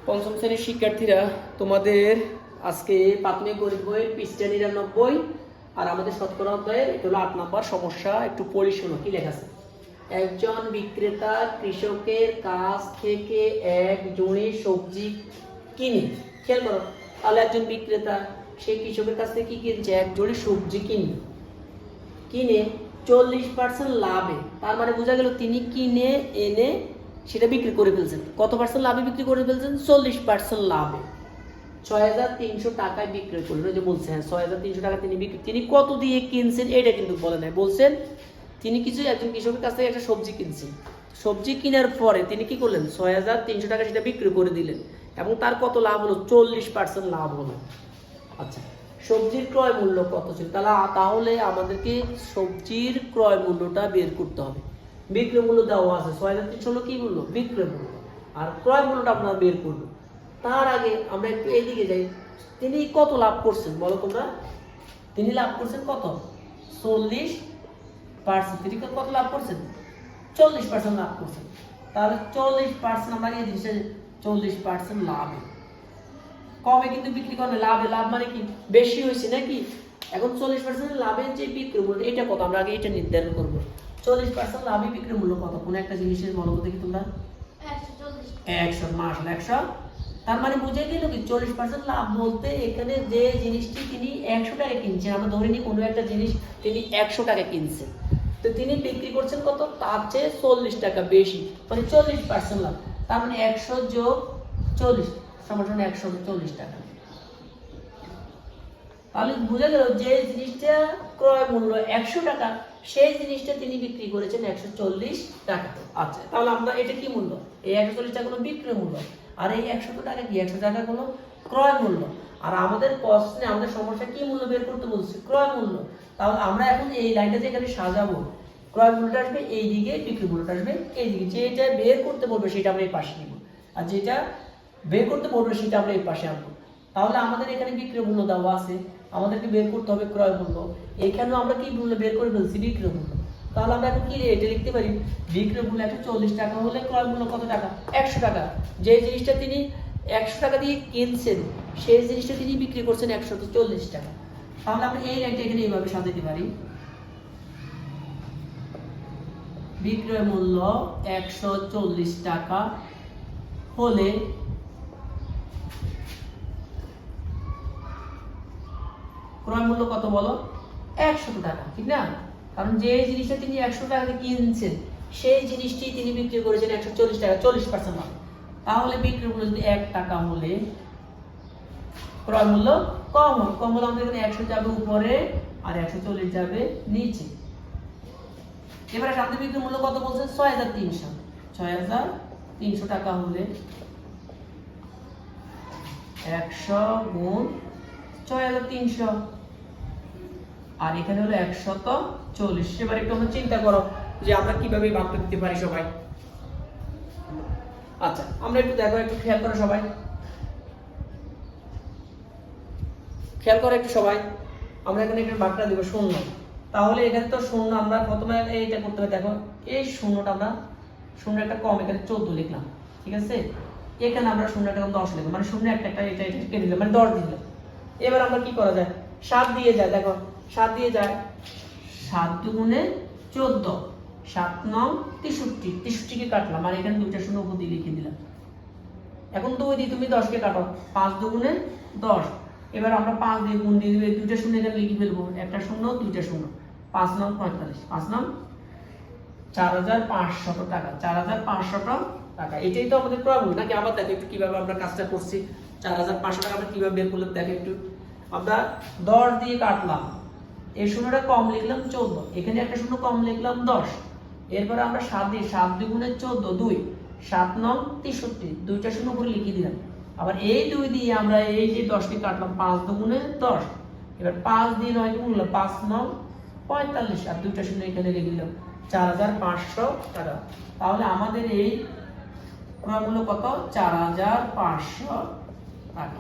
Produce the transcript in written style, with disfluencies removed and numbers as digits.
পঞ্চম শ্রেণীর শিক্ষার্থীরা, তোমাদের আজকে প্রাথমিক গণিত বইয়ের পৃষ্ঠা 99 আর আমাদের শতকরা অধ্যায়ের এটা হলো 8 নম্বর সমস্যা। একটু পড়ি শোনো কি লেখা আছে। একজন বিক্রেতা কৃষকের কাছ থেকে এক জোড়ি সবজি কিনে, খেয়াল করো, তাহলে একজন বিক্রেতা সে কৃষকের কাছ থেকে কি কিনছে? এক জোড়ি সবজি কিনে 40% লাভে, তার মানে বোঝা গেল তিনি কিনে এনে সেটা বিক্রি করে ফেলছেন। কত পার্সেন্ট লাভে বিক্রি করে ফেলছেন? 40% লাভে 6300 টাকায় বিক্রি করলেন। যে বলছে হ্যাঁ 6300 টাকা তিনি কত দিয়ে কিনছেন এটা কিন্তু বলে নাই। বলছেন তিনি একজন কৃষকের কাছ থেকে একটা সবজি কিনছেন, সবজি কেনার পরে তিনি কি করলেন? 6300 টাকা সেটা বিক্রি করে দিলেন এবং তার কত লাভ হলো? 40% লাভ হলো। আচ্ছা, সবজির ক্রয় মূল্য কত ছিল? তাহলে আমাদেরকে সবজির ক্রয় মূল্যটা বের করতে হবে। বিক্রয় মূল্য দেওয়া আছে 6300 হলো কি মূল্য? বিক্রয় মূল্য। আর ক্রয় মূল্যটা আপনারা বের করবো। তার আগে আমরা একটু এদিকে যাই। তিনি কত লাভ করছেন বলো তোমরা? তিনি লাভ করছেন কত? 40%। তিনি কত লাভ করছেন? 40% লাভ করছেন। তাহলে 40% আমরা এই জিনিসটা 40% লাভে, কমে কিন্তু বিক্রি করবে লাভে। লাভ মানে কি? বেশি হয়েছে নাকি? এখন 40% লাভের যে বিক্রি মূল্য এটা কত? আমরা আগে এটা নির্ধারণ করব। 40% লাভে বিক্রি মূল্য কত? কোন একটা জিনিসের বলো দেখি তোমরা? 100। মাশাআল্লাহ 100। তার মানে বুঝে গেল কি 40% লাভ বলতে এখানে যে জিনিসটি তিনি 100 টাকা কিনছেন, আমরা ধরে নিই কোনো একটা জিনিস তিনি 100 টাকা কিনছেন, তো তিনি বিক্রি করছেন কত? তার চেয়ে 40 টাকা বেশি, মানে 40% লাভ। তার মানে 100 যোগ 40 সমান 140 টাকা। তাহলে বুঝা গেল যে জিনিসটা ক্রয় মূল্য 100 টাকা, সেই জিনিসটা তিনি বিক্রি করেছেন 140 টাকা। আচ্ছা, তাহলে আমরা এটা কি মূল্য? এই 140 টাকা হলো বিক্রয় মূল্য, আর এই 100 টাকা কি? 100 টাকা হলো ক্রয় মূল্য। আর আমাদের প্রশ্নে আমাদের সমস্যা কি মূল্য বের করতে বলছে? ক্রয় মূল্য। তাহলে আমরা এখন এই লাইনটা যে এখানে সাজাবো, ক্রয় মূল্যটা আসবে এই দিকে, বিক্রয় মূল্যটা আসবে এই দিকে। যেটা বের করতে বলবে সেটা আমরা এই পাশে নিব, আর যেটা বের করতে বলবে সেটা আমরা এই পাশে আনবো। তাহলে আমাদের এখানে বিক্রয় মূল্য দেওয়া আছে, আমাদেরকে বের করতে হবে ক্রয় মূল্য। এখানেও আমরা কি মূল্য বের করে ফেলছি? বিক্রয় মূল্য। তাহলে আমরা এখন কি এটা লিখতে পারি? বিক্রয় মূল্য 140 টাকা হলে ক্রয় মূল্য কত টাকা? 100 টাকা। যে জিনিসটা তিনি 100 টাকা দিয়ে কিনছেন সেই জিনিসটা তিনি বিক্রি করছেন 140 টাকা। তাহলে আমরা এই লাইনটা এখানে এইভাবে সাজাতে পারি। বিক্রয় মূল্য 140 টাকা হলে ক্রয় মূল্য কত বলো? 100 টাকা, ঠিক না? কারণ যে জিনিসটা তিনি 100 টাকা দিয়ে কিনছেন সেই জিনিসটি তিনি বিক্রি করেছেন 140 টাকা, 40% লাভ। তাহলে বিক্রয় মূল্য যদি 1 টাকা হলে ক্রয় মূল্য কম হলে আমাদের এখানে 100 যাবে উপরে আর 140 যাবে নিচে। এবারে সামনে বিক্রয় মূল্য কত বলছে? 6300। 6300 টাকা হলে 100 গুণ 6300, আর এখানে হলো 140। এবার একটু আমরা চিন্তা করো যে আমরা কিভাবে ভাগটা দিতে পারি সবাই। আচ্ছা, আমরা একটু দেখো, একটু খেয়াল করো সবাই, খেয়াল করো একটু সবাই। আমরা এখানে একটা ভাগটা দিব 0। তাহলে এখানে তো 0, আমরা প্রথমে এইটা করতে হবে। দেখো এই 0টা আমরা 0 একটা কম, এখানে 14 লিখলাম, ঠিক আছে? এখানে আমরা 0 একটা কম 10 লিখলাম, মানে 0 একটা এটা কেটে দিলাম, মানে 10 দিলাম। এবার আমরা কি করা যায়? 7 দিয়ে যায়, দেখো 7 দিয়ে যায়। 7 দুগুণে 14, 7 9 63, 63 কে কাটলাম, আর এখানে দুইটা শূন্য উপর দিয়ে লিখে দিলাম। এখন 2 দিয়ে তুমি 10 কে কাটো, 5 দুগুণে 10। এবার আমরা 5 দিয়ে গুণ দিয়ে দিবে, দুইটা শূন্য এখানে লিখে ফেলবো, একটা শূন্য দুইটা শূন্য, 5 9 45, 5 9 4500 টাকা। 4500 টাকা, এটাই তো আমাদের ক্রয় মূল্য নাকি? আবার দেখো একটু কিভাবে আমরা কাজটা করছি। 4500 টাকা আমরা কিভাবে বের করলাম দেখো একটু। আমরা 10 দিয়ে কাটলাম, এই শূন্যটা কম লিখলাম 14, এখানে একটা শূন্য কম লিখলাম 10। এরপর আমরা 7 দিয়ে, 7 দুগুণে 14, 2 7 9 63, দুইটা শূন্য করে লিখে দিলাম। আবার এই 2 দিয়ে আমরা এই যে 10 কে কাটলাম, 5 দুগুণে 10। এবার 5 দিয়ে 9 কে গুণলাম, 5 9 45, আর দুইটা শূন্য এখানে লিখে দিলাম, 4500 টাকা। তাহলে আমাদের এই ক্রয় মূল্য কত? 4500 টাকা।